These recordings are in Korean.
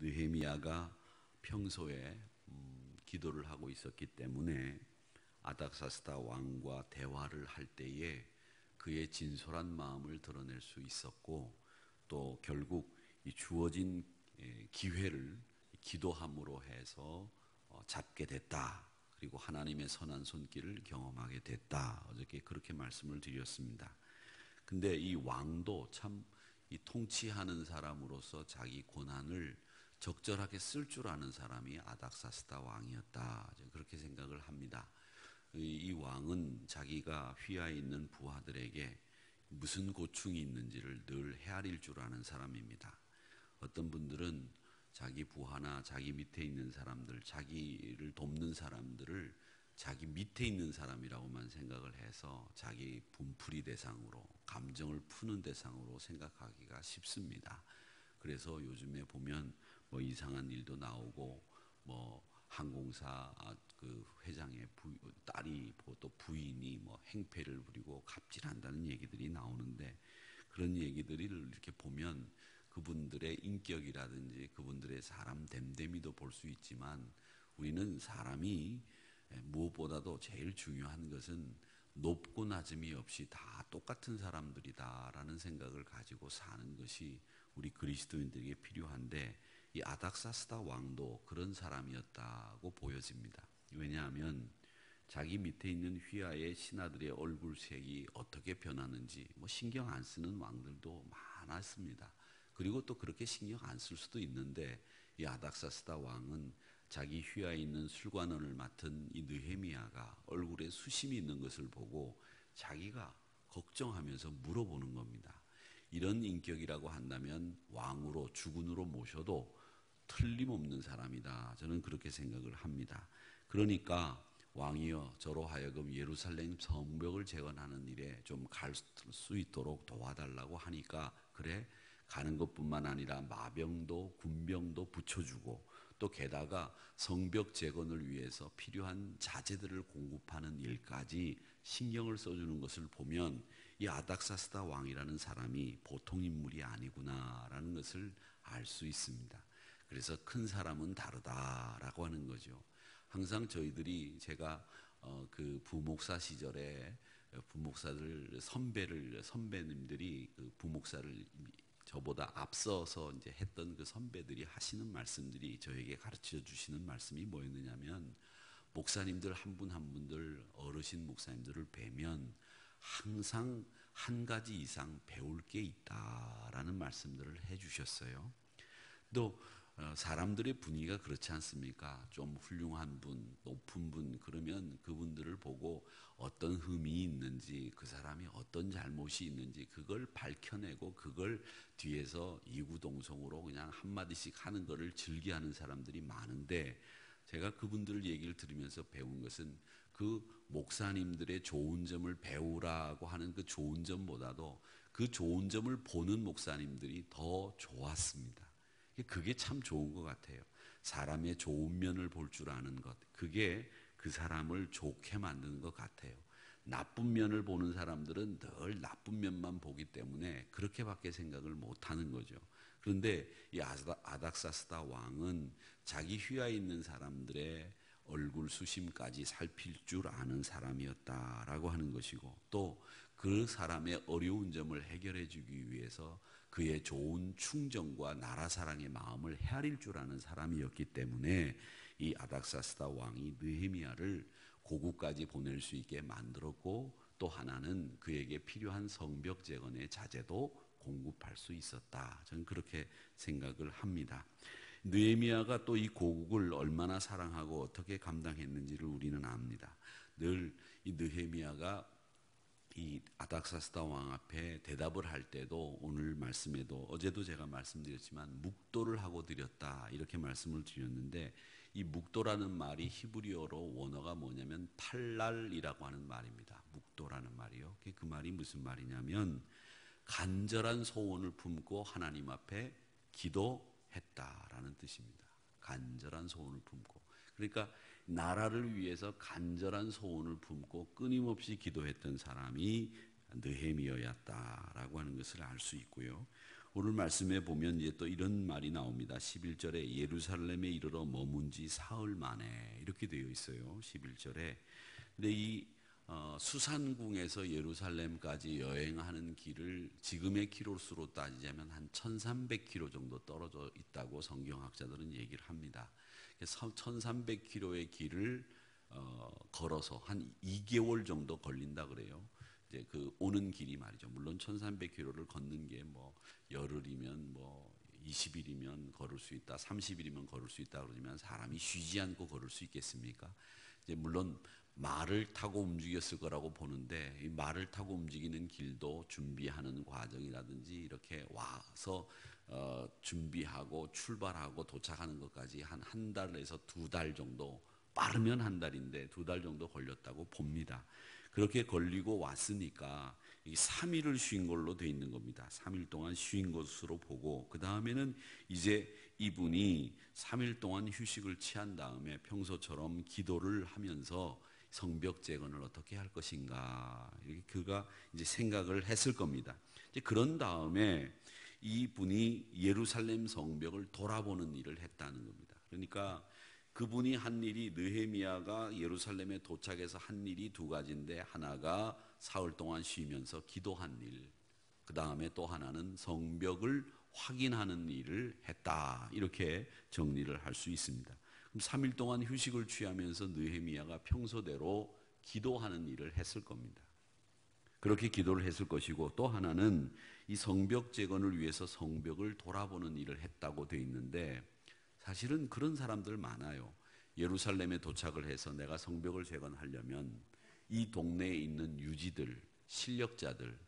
느헤미야가 평소에 기도를 하고 있었기 때문에 아닥사스다 왕과 대화를 할 때에 그의 진솔한 마음을 드러낼 수 있었고, 또 결국 이 주어진 기회를 기도함으로 해서 잡게 됐다. 그리고 하나님의 선한 손길을 경험하게 됐다. 어저께 그렇게 말씀을 드렸습니다. 근데 이 왕도 참 이 통치하는 사람으로서 자기 고난을 적절하게 쓸 줄 아는 사람이 아닥사스다 왕이었다. 그렇게 생각을 합니다. 이 왕은 자기가 휘하에 있는 부하들에게 무슨 고충이 있는지를 늘 헤아릴 줄 아는 사람입니다. 어떤 분들은 자기 부하나 자기 밑에 있는 사람들, 자기를 돕는 사람들을 자기 밑에 있는 사람이라고만 생각을 해서 자기 분풀이 대상으로, 감정을 푸는 대상으로 생각하기가 쉽습니다. 그래서 요즘에 보면 뭐 이상한 일도 나오고, 뭐 항공사 그 회장의 딸이 또 부인이 뭐 행패를 부리고 갑질한다는 얘기들이 나오는데, 그런 얘기들을 이렇게 보면 그분들의 인격이라든지 그분들의 사람 됨됨이도 볼 수 있지만, 우리는 사람이 무엇보다도 제일 중요한 것은 높고 낮음이 없이 다 똑같은 사람들이다라는 생각을 가지고 사는 것이 우리 그리스도인들에게 필요한데, 이 아닥사스다 왕도 그런 사람이었다고 보여집니다. 왜냐하면 자기 밑에 있는 휘하의 신하들의 얼굴색이 어떻게 변하는지 뭐 신경 안 쓰는 왕들도 많았습니다. 그리고 또 그렇게 신경 안 쓸 수도 있는데, 이 아닥사스다 왕은 자기 휘하에 있는 술관원을 맡은 이 느헤미야가 얼굴에 수심이 있는 것을 보고 자기가 걱정하면서 물어보는 겁니다. 이런 인격이라고 한다면 왕으로 주군으로 모셔도 틀림없는 사람이다. 저는 그렇게 생각을 합니다. 그러니까 왕이여, 저로 하여금 예루살렘 성벽을 재건하는 일에 좀 갈 수 있도록 도와달라고 하니까, 그래, 가는 것뿐만 아니라 마병도 군병도 붙여주고, 또 게다가 성벽 재건을 위해서 필요한 자재들을 공급하는 일까지 신경을 써주는 것을 보면 이 아닥사스다 왕이라는 사람이 보통 인물이 아니구나라는 것을 알 수 있습니다. 그래서 큰 사람은 다르다라고 하는 거죠. 항상 저희들이, 제가 그 부목사 시절에 부목사들 선배님들이 그 부목사를 저보다 앞서서 이제 했던 그 선배들이 하시는 말씀들이, 저에게 가르쳐 주시는 말씀이 뭐였느냐면, 목사님들 한 분 한 분들, 어르신 목사님들을 뵈면 항상 한 가지 이상 배울 게 있다라는 말씀들을 해 주셨어요. 또 사람들의 분위기가 그렇지 않습니까? 좀 훌륭한 분, 높은 분, 그러면 그분들을 보고 어떤 흠이 있는지, 그 사람이 어떤 잘못이 있는지 그걸 밝혀내고 그걸 뒤에서 이구동성으로 그냥 한마디씩 하는 거를 즐겨하는 사람들이 많은데, 제가 그분들 얘기를 들으면서 배운 것은 그 목사님들의 좋은 점을 배우라고 하는 그 좋은 점보다도 그 좋은 점을 보는 목사님들이 더 좋았습니다. 그게 참 좋은 것 같아요. 사람의 좋은 면을 볼 줄 아는 것, 그게 그 사람을 좋게 만드는 것 같아요. 나쁜 면을 보는 사람들은 늘 나쁜 면만 보기 때문에 그렇게밖에 생각을 못하는 거죠. 그런데 이 아닥사스다 왕은 자기 휘하에 있는 사람들의 얼굴 수심까지 살필 줄 아는 사람이었다라고 하는 것이고, 또 그 사람의 어려운 점을 해결해 주기 위해서 그의 좋은 충정과 나라 사랑의 마음을 헤아릴 줄 아는 사람이었기 때문에 이 아닥사스다 왕이 느헤미야를 고국까지 보낼 수 있게 만들었고, 또 하나는 그에게 필요한 성벽 재건의 자재도 공급할 수 있었다. 저는 그렇게 생각을 합니다. 느헤미야가 또 이 고국을 얼마나 사랑하고 어떻게 감당했는지를 우리는 압니다. 늘 이 느헤미야가 이 아닥사스다 왕 앞에 대답을 할 때도, 오늘 말씀에도, 어제도 제가 말씀드렸지만 묵도를 하고 드렸다 이렇게 말씀을 드렸는데, 이 묵도라는 말이 히브리어로 원어가 뭐냐면 팔랄이라고 하는 말입니다. 묵도라는 말이요. 그 말이 무슨 말이냐면 간절한 소원을 품고 하나님 앞에 기도했다라는 뜻입니다. 간절한 소원을 품고, 그러니까 나라를 위해서 간절한 소원을 품고 끊임없이 기도했던 사람이 느헤미야였다라고 하는 것을 알 수 있고요. 오늘 말씀에 보면 이제 또 이런 말이 나옵니다. 11절에 예루살렘에 이르러 머문 지 사흘 만에 이렇게 되어 있어요. 11절에. 근데 이 수산궁에서 예루살렘까지 여행하는 길을 지금의 키로수로 따지자면 한 1300km 정도 떨어져 있다고 성경학자들은 얘기를 합니다. 1300km의 길을 걸어서 한 2개월 정도 걸린다 그래요. 이제 그 오는 길이 말이죠. 물론 1300km를 걷는 게 뭐 열흘이면 뭐 20일이면 걸을 수 있다, 30일이면 걸을 수 있다 그러지만 사람이 쉬지 않고 걸을 수 있겠습니까? 이제 물론 말을 타고 움직였을 거라고 보는데 이 말을 타고 움직이는 길도 준비하는 과정이라든지 이렇게 와서 준비하고 출발하고 도착하는 것까지 한 달에서 2달 정도, 빠르면 한 달인데 2달 정도 걸렸다고 봅니다. 그렇게 걸리고 왔으니까 이 3일을 쉰 걸로 돼 있는 겁니다. 3일 동안 쉰 것으로 보고 그 다음에는 이제 이분이 3일 동안 휴식을 취한 다음에 평소처럼 기도를 하면서 성벽 재건을 어떻게 할 것인가 이렇게 그가 이제 생각을 했을 겁니다. 이제 그런 다음에 이분이 예루살렘 성벽을 돌아보는 일을 했다는 겁니다. 그러니까 그분이 한 일이 느헤미야가 예루살렘에 도착해서 한 일이 2가지인데 하나가 사흘 동안 쉬면서 기도한 일, 그 다음에 또 하나는 성벽을 확인하는 일을 했다 이렇게 정리를 할 수 있습니다. 그럼 3일 동안 휴식을 취하면서 느헤미야가 평소대로 기도하는 일을 했을 겁니다. 그렇게 기도를 했을 것이고 또 하나는 이 성벽 재건을 위해서 성벽을 돌아보는 일을 했다고 되어 있는데 사실은 그런 사람들 많아요. 예루살렘에 도착을 해서 내가 성벽을 재건하려면 이 동네에 있는 유지들, 실력자들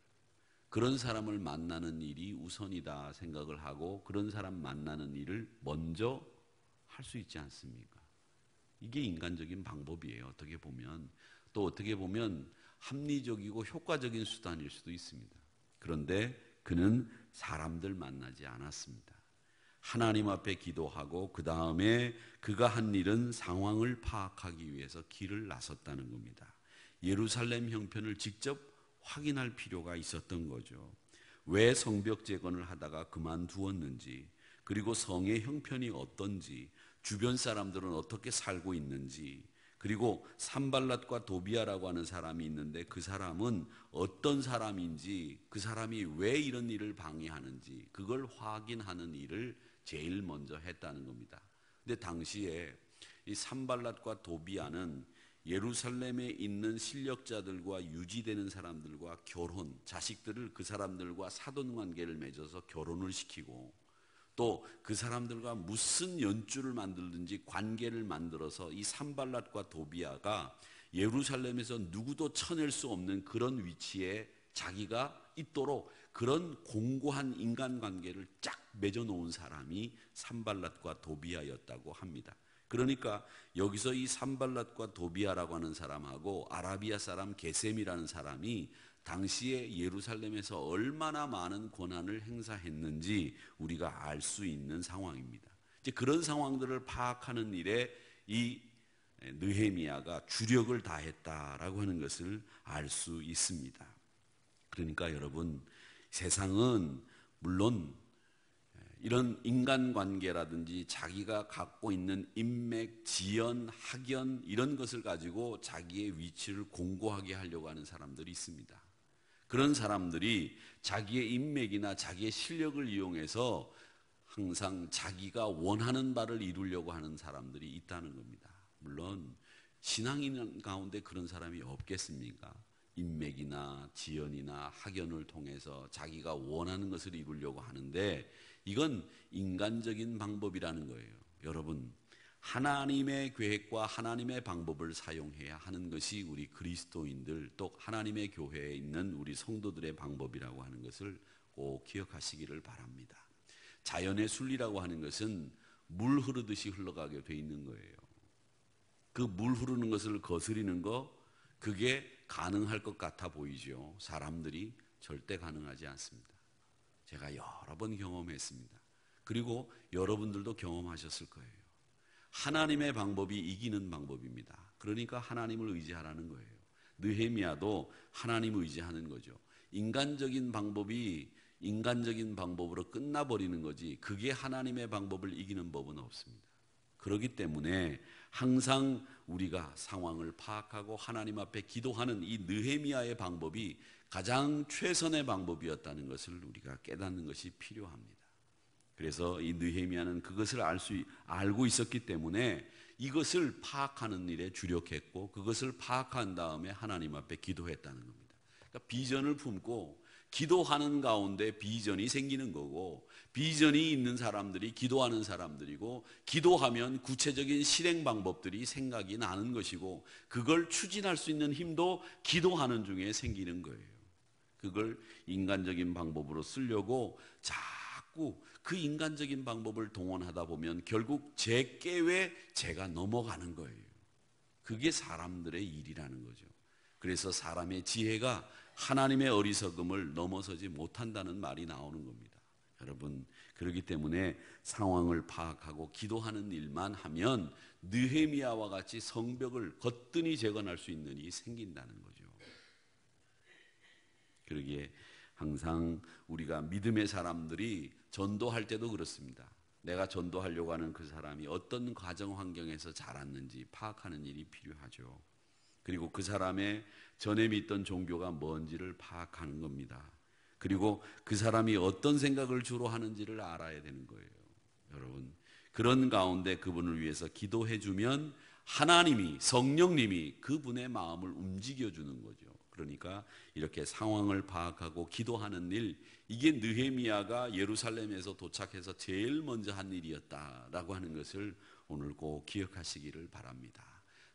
그런 사람을 만나는 일이 우선이다 생각을 하고 그런 사람 만나는 일을 먼저 할 수 있지 않습니까? 이게 인간적인 방법이에요. 어떻게 보면 또 어떻게 보면 합리적이고 효과적인 수단일 수도 있습니다. 그런데 그는 사람들 만나지 않았습니다. 하나님 앞에 기도하고 그 다음에 그가 한 일은 상황을 파악하기 위해서 길을 나섰다는 겁니다. 예루살렘 형편을 직접 확인할 필요가 있었던 거죠. 왜 성벽 재건을 하다가 그만두었는지, 그리고 성의 형편이 어떤지, 주변 사람들은 어떻게 살고 있는지, 그리고 산발랏과 도비아라고 하는 사람이 있는데 그 사람은 어떤 사람인지, 그 사람이 왜 이런 일을 방해하는지 그걸 확인하는 일을 제일 먼저 했다는 겁니다. 근데 당시에 이 산발랏과 도비아는 예루살렘에 있는 실력자들과 유지되는 사람들과 결혼, 자식들을 그 사람들과 사돈관계를 맺어서 결혼을 시키고 또 그 사람들과 무슨 연주를 만들든지 관계를 만들어서 이 산발랏과 도비아가 예루살렘에서 누구도 쳐낼 수 없는 그런 위치에 자기가 있도록 그런 공고한 인간관계를 쫙 맺어놓은 사람이 산발랏과 도비아였다고 합니다. 그러니까 여기서 이 산발랏과 도비아라고 하는 사람하고 아라비아 사람 게셈이라는 사람이 당시에 예루살렘에서 얼마나 많은 권한을 행사했는지 우리가 알 수 있는 상황입니다. 이제 그런 상황들을 파악하는 일에 이 느헤미야가 주력을 다했다라고 하는 것을 알 수 있습니다. 그러니까 여러분, 세상은 물론 이런 인간관계라든지 자기가 갖고 있는 인맥, 지연, 학연 이런 것을 가지고 자기의 위치를 공고하게 하려고 하는 사람들이 있습니다. 그런 사람들이 자기의 인맥이나 자기의 실력을 이용해서 항상 자기가 원하는 바를 이루려고 하는 사람들이 있다는 겁니다. 물론 신앙인 가운데 그런 사람이 없겠습니까? 인맥이나 지연이나 학연을 통해서 자기가 원하는 것을 이루려고 하는데 이건 인간적인 방법이라는 거예요. 여러분, 하나님의 계획과 하나님의 방법을 사용해야 하는 것이 우리 그리스도인들 또 하나님의 교회에 있는 우리 성도들의 방법이라고 하는 것을 꼭 기억하시기를 바랍니다. 자연의 순리라고 하는 것은 물 흐르듯이 흘러가게 돼 있는 거예요. 그 물 흐르는 것을 거스리는 거 그게 가능할 것 같아 보이죠. 사람들이 절대 가능하지 않습니다. 제가 여러 번 경험했습니다. 그리고 여러분들도 경험하셨을 거예요. 하나님의 방법이 이기는 방법입니다. 그러니까 하나님을 의지하라는 거예요. 느헤미야도 하나님을 의지하는 거죠. 인간적인 방법이 인간적인 방법으로 끝나버리는 거지 그게 하나님의 방법을 이기는 법은 없습니다. 그렇기 때문에 항상 우리가 상황을 파악하고 하나님 앞에 기도하는 이 느헤미야의 방법이 가장 최선의 방법이었다는 것을 우리가 깨닫는 것이 필요합니다. 그래서 이 느헤미야는 그것을 알고 있었기 때문에 이것을 파악하는 일에 주력했고 그것을 파악한 다음에 하나님 앞에 기도했다는 겁니다. 그러니까 비전을 품고 기도하는 가운데 비전이 생기는 거고 비전이 있는 사람들이 기도하는 사람들이고 기도하면 구체적인 실행 방법들이 생각이 나는 것이고 그걸 추진할 수 있는 힘도 기도하는 중에 생기는 거예요. 그걸 인간적인 방법으로 쓰려고 자꾸 그 인간적인 방법을 동원하다 보면 결국 제 깨에 제가 넘어가는 거예요. 그게 사람들의 일이라는 거죠. 그래서 사람의 지혜가 하나님의 어리석음을 넘어서지 못한다는 말이 나오는 겁니다. 여러분, 그렇기 때문에 상황을 파악하고 기도하는 일만 하면 느헤미야와 같이 성벽을 거뜬히 재건할 수 있는 일이 생긴다는 거죠. 그러기에 항상 우리가 믿음의 사람들이 전도할 때도 그렇습니다. 내가 전도하려고 하는 그 사람이 어떤 가정 환경에서 자랐는지 파악하는 일이 필요하죠. 그리고 그 사람의 전에 믿던 종교가 뭔지를 파악하는 겁니다. 그리고 그 사람이 어떤 생각을 주로 하는지를 알아야 되는 거예요. 여러분, 그런 가운데 그분을 위해서 기도해주면 하나님이, 성령님이 그분의 마음을 움직여주는 거죠. 그러니까 이렇게 상황을 파악하고 기도하는 일, 이게 느헤미야가 예루살렘에서 도착해서 제일 먼저 한 일이었다라고 하는 것을 오늘 꼭 기억하시기를 바랍니다.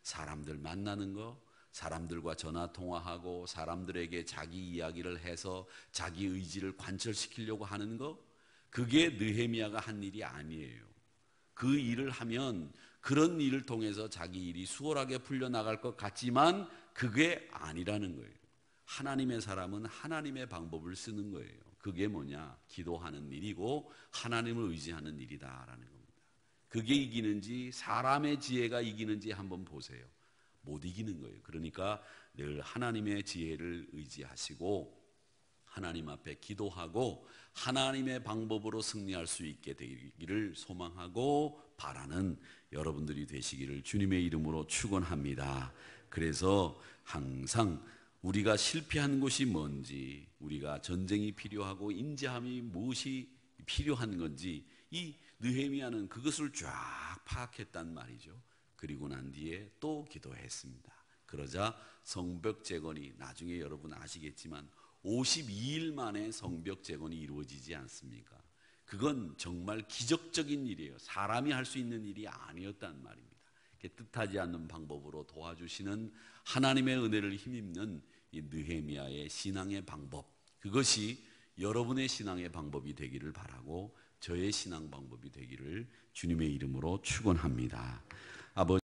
사람들 만나는 거, 사람들과 전화 통화하고 사람들에게 자기 이야기를 해서 자기 의지를 관철시키려고 하는 거, 그게 느헤미야가 한 일이 아니에요. 그 일을 하면 그런 일을 통해서 자기 일이 수월하게 풀려나갈 것 같지만 그게 아니라는 거예요. 하나님의 사람은 하나님의 방법을 쓰는 거예요. 그게 뭐냐? 기도하는 일이고 하나님을 의지하는 일이다라는 겁니다. 그게 이기는지 사람의 지혜가 이기는지 한번 보세요. 못 이기는 거예요. 그러니까 늘 하나님의 지혜를 의지하시고 하나님 앞에 기도하고 하나님의 방법으로 승리할 수 있게 되기를 소망하고 바라는 여러분들이 되시기를 주님의 이름으로 축원합니다. 그래서 항상 우리가 실패한 곳이 뭔지, 우리가 전쟁이 필요하고 인자함이 무엇이 필요한 건지 이 느헤미야는 그것을 쫙 파악했단 말이죠. 그리고 난 뒤에 또 기도했습니다. 그러자 성벽 재건이 나중에 여러분 아시겠지만 52일 만에 성벽 재건이 이루어지지 않습니까? 그건 정말 기적적인 일이에요. 사람이 할 수 있는 일이 아니었단 말입니다. 뜻하지 않는 방법으로 도와주시는 하나님의 은혜를 힘입는 이 느헤미야의 신앙의 방법, 그것이 여러분의 신앙의 방법이 되기를 바라고 저의 신앙 방법이 되기를 주님의 이름으로 축원합니다. 아버지